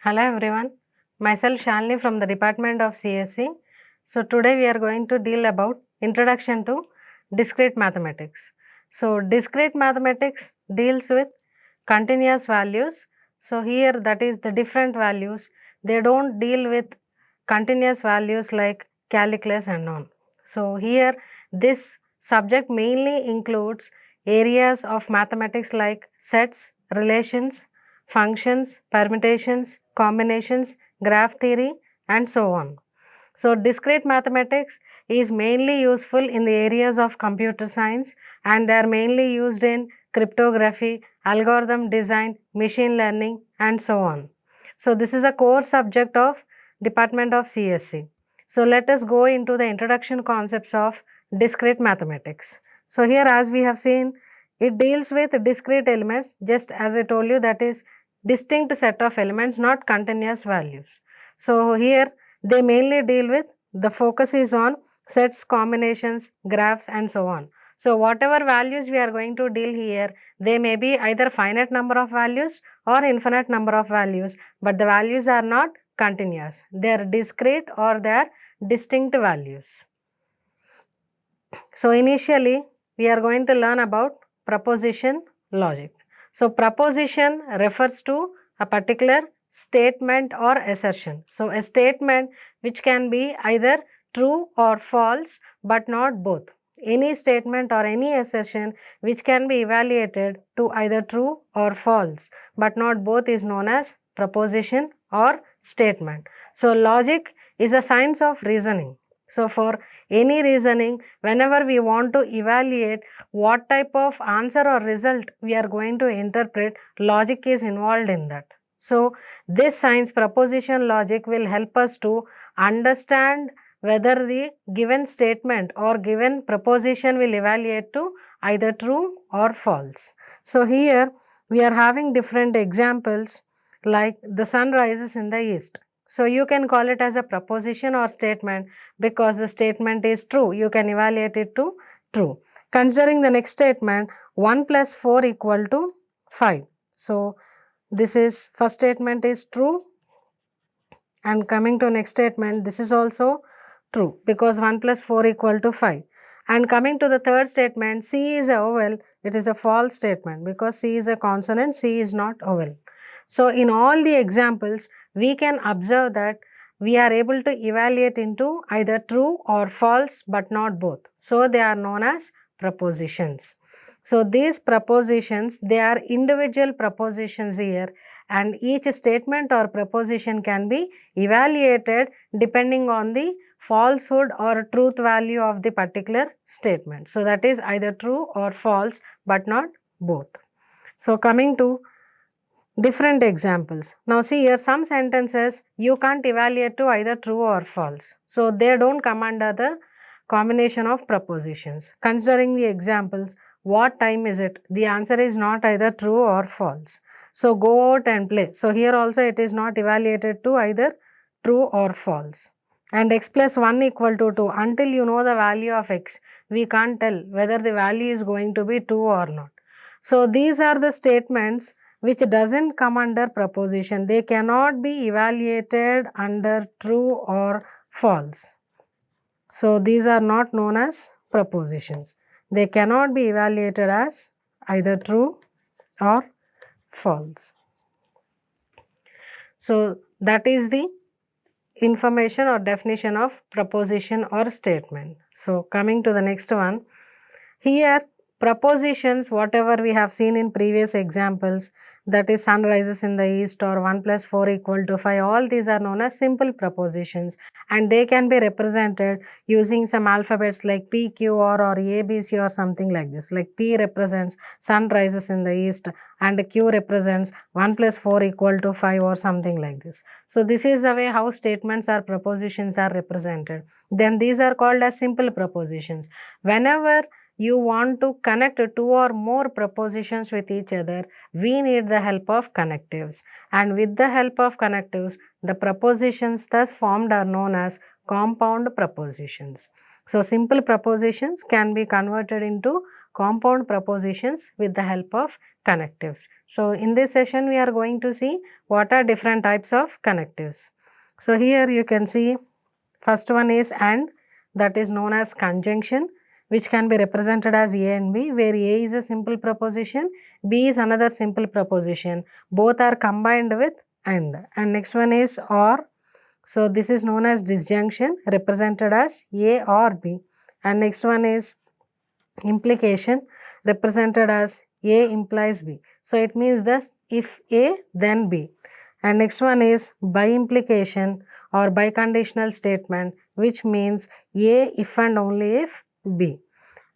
Hello everyone, myself Shalini from the Department of CSE. So today we are going to deal about Introduction to Discrete Mathematics. So discrete mathematics deals with continuous values. So here that is the different values. They don't deal with continuous values like calculus and all. So here this subject mainly includes areas of mathematics like sets, relations, functions, permutations, combinations, graph theory and so on. So discrete mathematics is mainly useful in the areas of computer science and they are mainly used in cryptography, algorithm design, machine learning and so on. So this is a core subject of Department of CSE. So let us go into the introduction concepts of discrete mathematics. So here as we have seen, it deals with discrete elements, just as I told you, that is distinct set of elements, not continuous values. So here they mainly deal with, the focus is on sets, combinations, graphs and so on. So whatever values we are going to deal here, they may be either finite number of values or infinite number of values, but the values are not continuous. They are discrete or they are distinct values. So initially we are going to learn about proposition logic. So proposition refers to a particular statement or assertion. So a statement which can be either true or false but not both. Any statement or any assertion which can be evaluated to either true or false but not both is known as proposition or statement. So logic is a science of reasoning. So for any reasoning, whenever we want to evaluate what type of answer or result we are going to interpret, logic is involved in that. So this science, proposition logic, will help us to understand whether the given statement or given proposition will evaluate to either true or false. So here we are having different examples like the sun rises in the east. So you can call it as a proposition or statement because the statement is true. You can evaluate it to true. Considering the next statement, 1 plus 4 equal to 5. So this is, first statement is true, and coming to next statement, this is also true because 1 plus 4 equal to 5. And coming to the third statement, C is a vowel, it is a false statement because C is a consonant, C is not vowel. So in all the examples, we can observe that we are able to evaluate into either true or false but not both. So they are known as propositions. So these propositions, they are individual propositions here, and each statement or proposition can be evaluated depending on the falsehood or truth value of the particular statement. So that is either true or false but not both. So coming to different examples. Now see here, some sentences you can't evaluate to either true or false. So they don't come under the combination of propositions. Considering the examples, what time is it? The answer is not either true or false. So go out and play. So here also it is not evaluated to either true or false. And x plus 1 equal to 2. Until you know the value of x, we can't tell whether the value is going to be 2 or not. So these are the statements which doesn't come under proposition. They cannot be evaluated under true or false. So these are not known as propositions. They cannot be evaluated as either true or false. So that is the information or definition of proposition or statement. So coming to the next one, here propositions, whatever we have seen in previous examples, that is sun rises in the east or 1 plus 4 equal to 5, all these are known as simple propositions and they can be represented using some alphabets like P, Q, R or A, B, C or something like this. Like P represents sun rises in the east and Q represents 1 plus 4 equal to 5 or something like this. So this is the way how statements or propositions are represented. Then these are called as simple propositions. Whenever you want to connect two or more propositions with each other, we need the help of connectives. And with the help of connectives, the propositions thus formed are known as compound propositions. So simple propositions can be converted into compound propositions with the help of connectives. So in this session we are going to see what are different types of connectives. So here you can see first one is and, that is known as conjunction, which can be represented as A and B, where A is a simple proposition, B is another simple proposition. Both are combined with and. And next one is or. So this is known as disjunction, represented as A or B. And next one is implication, represented as A implies B. So it means that if A then B. And next one is by implication or by conditional statement, which means A if and only if B.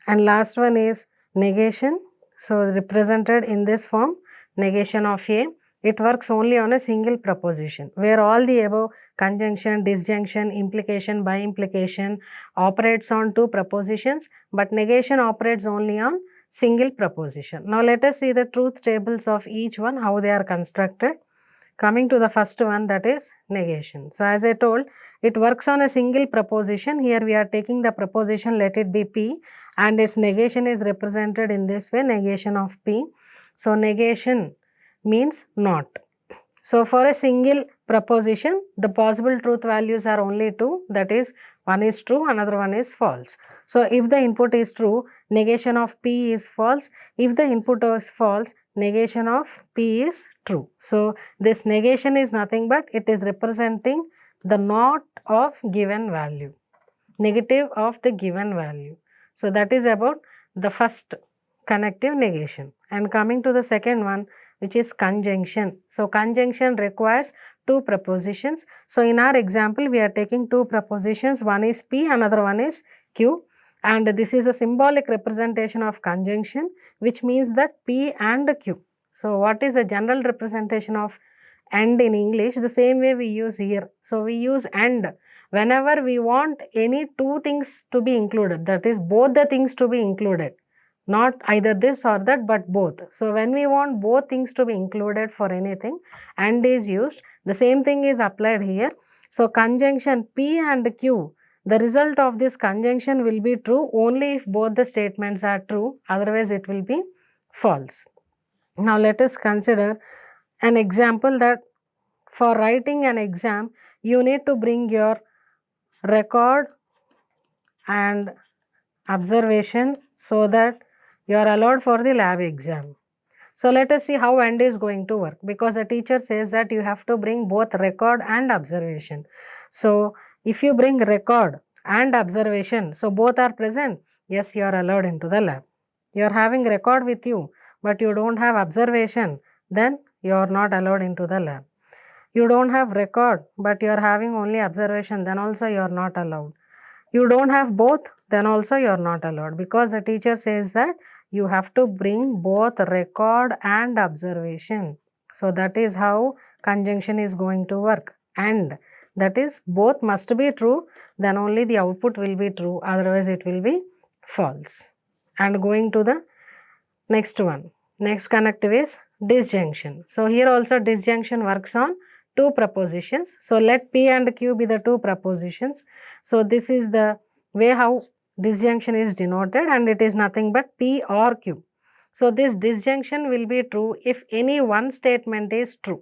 And last one is negation. So represented in this form, negation of A. It works only on a single proposition, where all the above conjunction, disjunction, implication, by implication operates on two propositions, but negation operates only on single proposition. Now let us see the truth tables of each one, how they are constructed. Coming to the first one, that is negation. So as I told, it works on a single proposition. Here we are taking the proposition, let it be P, and its negation is represented in this way, negation of P. So negation means not. So for a single proposition, the possible truth values are only two, that is, one is true, another one is false. So if the input is true, negation of P is false. If the input is false, negation of P is true. So this negation is nothing but it is representing the not of given value, negative of the given value. So that is about the first connective, negation. And coming to the second one, which is conjunction. So conjunction requires two propositions. So in our example, we are taking two propositions. One is P, another one is Q. And this is a symbolic representation of conjunction, which means that P and Q. So what is a general representation of and in English? The same way we use here. So we use and whenever we want any two things to be included, that is both the things to be included. Not either this or that, but both. So when we want both things to be included for anything, and is used. The same thing is applied here. So conjunction P and Q, the result of this conjunction will be true only if both the statements are true, otherwise it will be false. Now let us consider an example that for writing an exam, you need to bring your record and observation so that you are allowed for the lab exam. So let us see how and is going to work, because the teacher says that you have to bring both record and observation. So if you bring record and observation, so both are present, yes, you are allowed into the lab. You are having record with you, but you don't have observation, then you are not allowed into the lab. You don't have record, but you are having only observation, then also you are not allowed. You don't have both, then also you are not allowed, because the teacher says that you have to bring both record and observation. So that is how conjunction is going to work. And that is both must be true, then only the output will be true, otherwise it will be false. And going to the next one, next connective is disjunction. So here also disjunction works on two propositions. So let P and Q be the two propositions. So this is the way how disjunction is denoted, and it is nothing but P or Q. So this disjunction will be true if any one statement is true.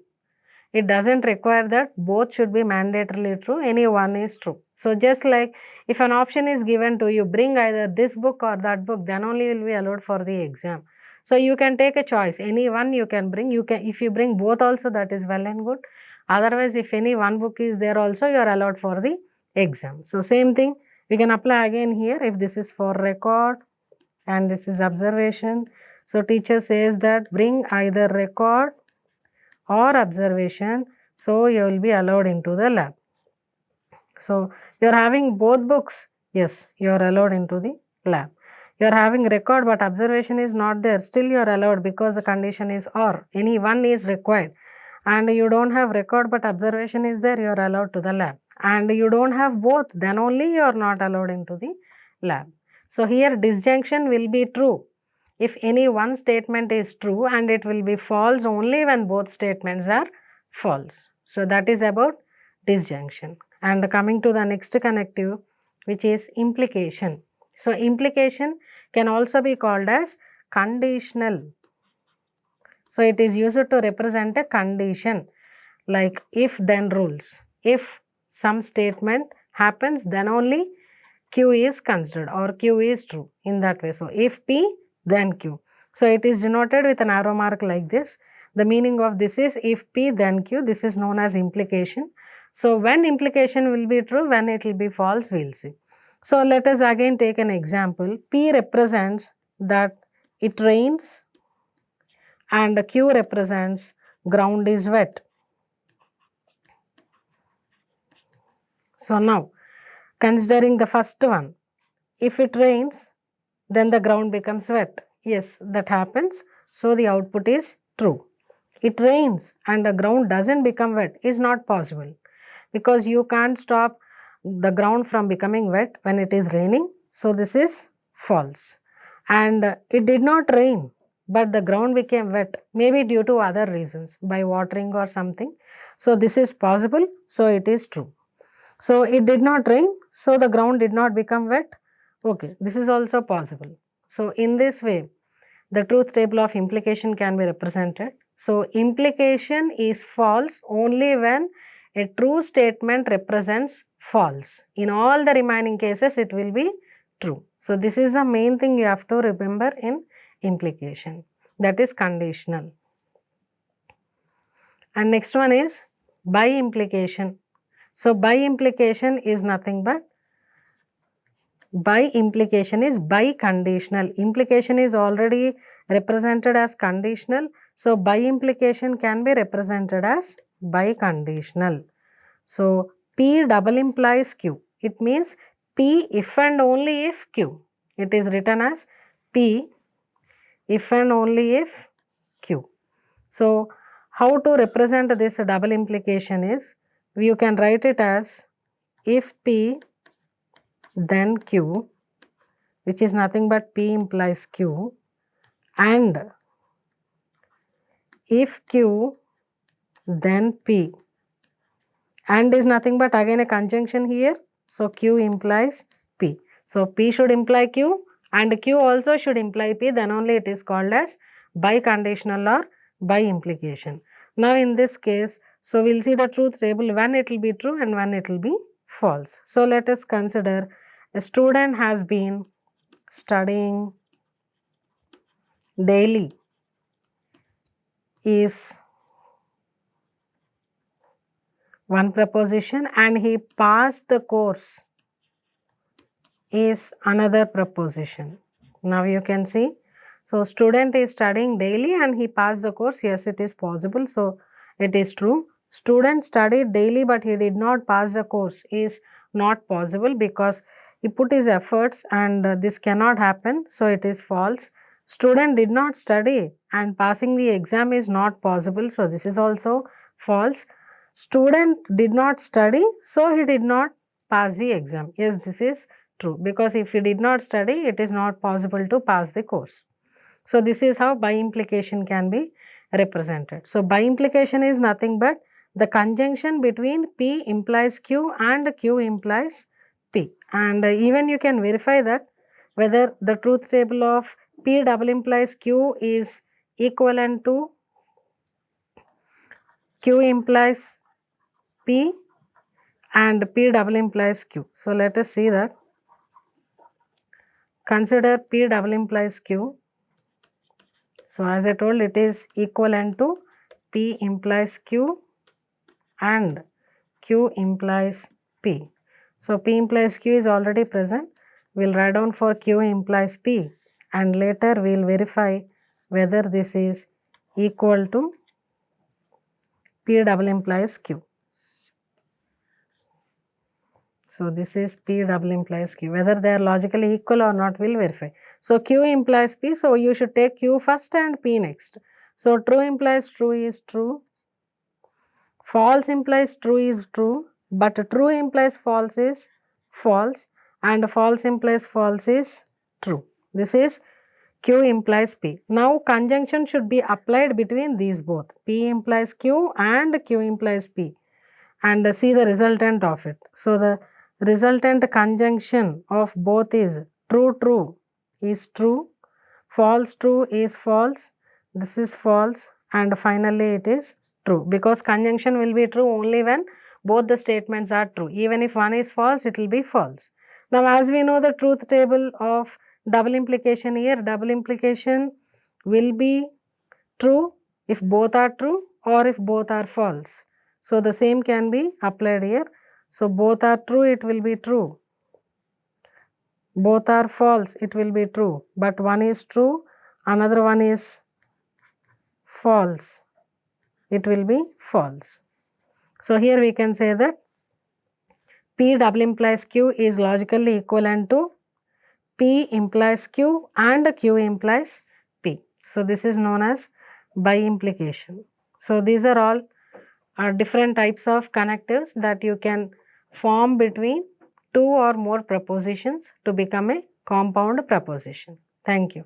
It doesn't require that both should be mandatorily true, any one is true. So just like if an option is given to you, bring either this book or that book, then only you will be allowed for the exam. So you can take a choice, any one you can bring. You can, if you bring both also, that is well and good. Otherwise, if any one book is there also, you are allowed for the exam. So same thing we can apply again here. If this is for record and this is observation, so teacher says that bring either record or observation, so you will be allowed into the lab. So you are having both books, yes, you are allowed into the lab. You are having record but observation is not there, still you are allowed, because the condition is or, any one is required. And you don't have record but observation is there, you are allowed to the lab. And you don't have both, then only you are not allowed into the lab. So here disjunction will be true if any one statement is true, and it will be false only when both statements are false. So that is about disjunction. And coming to the next connective, which is implication. So implication can also be called as conditional. So it is used to represent a condition, like if then rules. If some statement happens, then only Q is considered or Q is true, in that way. So if P, then Q. So it is denoted with an arrow mark like this. The meaning of this is if P, then Q. This is known as implication. So when implication will be true, when it will be false, we will see. So let us again take an example. P represents that it rains and Q represents ground is wet. So now, considering the first one, if it rains, then the ground becomes wet. Yes, that happens. So the output is true. It rains and the ground doesn't become wet is not possible, because you can't stop the ground from becoming wet when it is raining. So this is false. And it did not rain, but the ground became wet, maybe due to other reasons, by watering or something. So this is possible. So it is true. So it did not rain, so the ground did not become wet. Okay, this is also possible. So in this way, the truth table of implication can be represented. So implication is false only when a true statement represents false. In all the remaining cases, it will be true. So this is the main thing you have to remember in implication. That is conditional. And next one is by implication. So by implication is nothing but, by implication is by conditional. Implication is already represented as conditional. So by implication can be represented as by conditional. So P double implies Q. It means P if and only if Q. It is written as P if and only if Q. So how to represent this double implication is, you can write it as if P then Q, which is nothing but P implies Q, and if Q then P, and is nothing but again a conjunction here. So Q implies P. So P should imply Q and Q also should imply P, then only it is called as by conditional or by implication. Now in this case, so we will see the truth table when it will be true and when it will be false. So let us consider a student has been studying daily is one proposition, and he passed the course is another proposition. Now you can see, so student is studying daily and he passed the course. Yes, it is possible. So it is true. Student studied daily but he did not pass the course is not possible, because he put his efforts and this cannot happen. So it is false. Student did not study and passing the exam is not possible. So this is also false. Student did not study, so he did not pass the exam. Yes, this is true, because if he did not study, it is not possible to pass the course. So this is how by implication can be represented. So by implication is nothing but the conjunction between P implies Q and Q implies P. And even you can verify that whether the truth table of P double implies Q is equivalent to Q implies P and P double implies Q. So let us see that. Consider P double implies Q. So as I told, it is equivalent to P implies Q and Q implies P. So P implies Q is already present. We will write down for Q implies P, and later we will verify whether this is equal to P double implies Q. So this is P double implies Q. Whether they are logically equal or not, we will verify. So Q implies P, so you should take Q first and P next. So true implies true is true. False implies true is true. But true implies false is false. And false implies false is true. This is Q implies P. Now conjunction should be applied between these both. P implies Q and Q implies P. and see the resultant of it. So the resultant conjunction of both is true true is true, false true is false, this is false, and finally it is true, because conjunction will be true only when both the statements are true. Even if one is false, it will be false. Now as we know the truth table of double implication, here double implication will be true if both are true or if both are false. So the same can be applied here. So both are true, it will be true. Both are false, it will be true. But one is true, another one is false, it will be false. So here we can say that P double implies Q is logically equivalent to P implies Q and Q implies P. So this is known as by implication. So these are all different types of connectives that you can form between two or more propositions to become a compound proposition. Thank you.